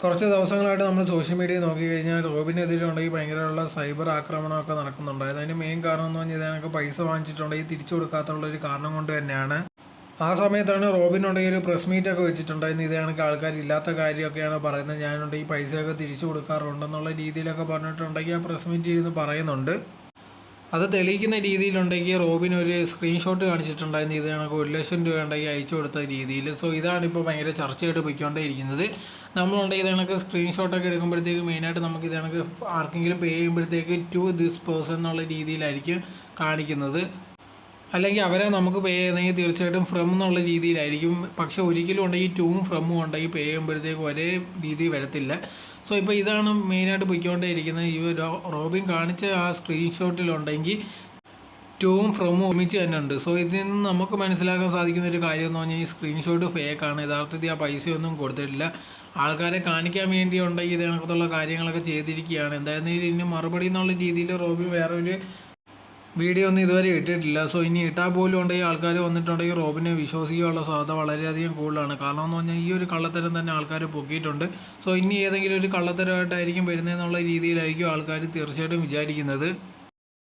കുറച്ച് ദിവസങ്ങളായിട്ട് നമ്മൾ സോഷ്യൽ മീഡിയ നോക്കിക്കഴിഞ്ഞാൽ റോബിനെതിരെയുണ്ടെങ്കിൽ ഭയങ്കരമുള്ള സൈബർ ആക്രമണമൊക്കെ നടക്കുന്നുണ്ടായിരുന്നു. അതിന് മെയിൻ കാരണം എന്ന് പറഞ്ഞാൽ ഇതിനൊക്കെ പൈസ വാങ്ങിച്ചിട്ടുണ്ടെങ്കിൽ തിരിച്ചു കൊടുക്കാത്തുള്ളൊരു കാരണം കൊണ്ട് തന്നെയാണ്. ആ സമയത്താണ് റോബിനുണ്ടെങ്കിൽ ഒരു പ്രസ് മീറ്റ് ഒക്കെ വെച്ചിട്ടുണ്ടായിരുന്നു. ഇത് കണക്ക് ആൾക്കാരില്ലാത്ത കാര്യമൊക്കെയാണ് പറയുന്നത്. ഞാനുണ്ടെങ്കിൽ പൈസയൊക്കെ തിരിച്ചു കൊടുക്കാറുണ്ടെന്നുള്ള രീതിയിലൊക്കെ പറഞ്ഞിട്ടുണ്ടെങ്കിൽ ആ പ്രസ് മീറ്റ് ഇരുന്ന് പറയുന്നുണ്ട്. അത് തെളിയിക്കുന്ന രീതിയിലുണ്ടെങ്കിൽ റോബിൻ ഒരു സ്ക്രീൻഷോട്ട് കാണിച്ചിട്ടുണ്ടായിരുന്നു. ഇത് കണക്ക് 1,00,000 രൂപ ഉണ്ടെങ്കിൽ അയച്ചു കൊടുത്ത രീതിയിൽ. സോ ഇതാണിപ്പോൾ ഭയങ്കര ചർച്ചയായിട്ട് പോയിക്കൊണ്ടേയിരിക്കുന്നത്. നമ്മളുണ്ടെങ്കിൽ ഇത് കണക്ക് സ്ക്രീൻഷോട്ടൊക്കെ എടുക്കുമ്പോഴത്തേക്ക് മെയിനായിട്ട് നമുക്ക് ഇത് കണക്ക് ആർക്കെങ്കിലും പേ ചെയ്യുമ്പോഴത്തേക്ക് ടു ദിസ് പേഴ്സൺ എന്നുള്ള രീതിയിലായിരിക്കും കാണിക്കുന്നത്. അല്ലെങ്കിൽ അവരെ നമുക്ക് പേ ചെയ്യുന്നെങ്കിൽ തീർച്ചയായിട്ടും ഫ്രം എന്നുള്ള രീതിയിലായിരിക്കും. പക്ഷേ ഒരിക്കലും ഉണ്ടെങ്കിൽ ടൂവും ഫ്രമും ഉണ്ടെങ്കിൽ പേ ചെയ്യുമ്പോഴത്തേക്ക് ഒരേ രീതി വരത്തില്ല. സോ ഇപ്പോൾ ഇതാണ് മെയിനായിട്ട് പൊയ്ക്കൊണ്ടേയിരിക്കുന്നത്. ഈ റോബിൻ കാണിച്ച ആ സ്ക്രീൻഷോട്ടിലുണ്ടെങ്കിൽ ടൂവും ഫ്രമും ഒരുമിച്ച് തന്നെ ഉണ്ട്. സോ ഇതിൽ നിന്ന് നമുക്ക് മനസ്സിലാക്കാൻ സാധിക്കുന്ന ഒരു കാര്യം എന്ന് പറഞ്ഞാൽ ഈ സ്ക്രീൻഷോട്ട് ഫേക്കാണ്. യഥാർത്ഥത്തിൽ ആ പൈസയൊന്നും കൊടുത്തിട്ടില്ല. ആൾക്കാരെ കാണിക്കാൻ വേണ്ടി ഉണ്ടെങ്കിൽ ഇത് കണക്കത്തുള്ള കാര്യങ്ങളൊക്കെ ചെയ്തിരിക്കുകയാണ്. എന്തായാലും ഇതിന് മറുപടി എന്നുള്ള രീതിയിൽ റോബിൻ വേറെ ഒരു വീഡിയോ ഒന്നും ഇതുവരെ ഇട്ടിട്ടില്ല. സോ ഇനി ഇട്ടാൽ പോലും ഉണ്ടെങ്കിൽ ആൾക്കാർ വന്നിട്ടുണ്ടെങ്കിൽ റോബിനെ വിശ്വസിക്കാനുള്ള സാധ്യത വളരെയധികം കൂടുതലാണ്. കാരണം എന്ന് പറഞ്ഞാൽ ഈ ഒരു കള്ളത്തരം തന്നെ ആൾക്കാർ പൊക്കിയിട്ടുണ്ട്. സോ ഇനി ഏതെങ്കിലും ഒരു കള്ളത്തരമായിട്ടായിരിക്കും വരുന്നതെന്നുള്ള രീതിയിലായിരിക്കും ആൾക്കാർ തീർച്ചയായിട്ടും വിചാരിക്കുന്നത്.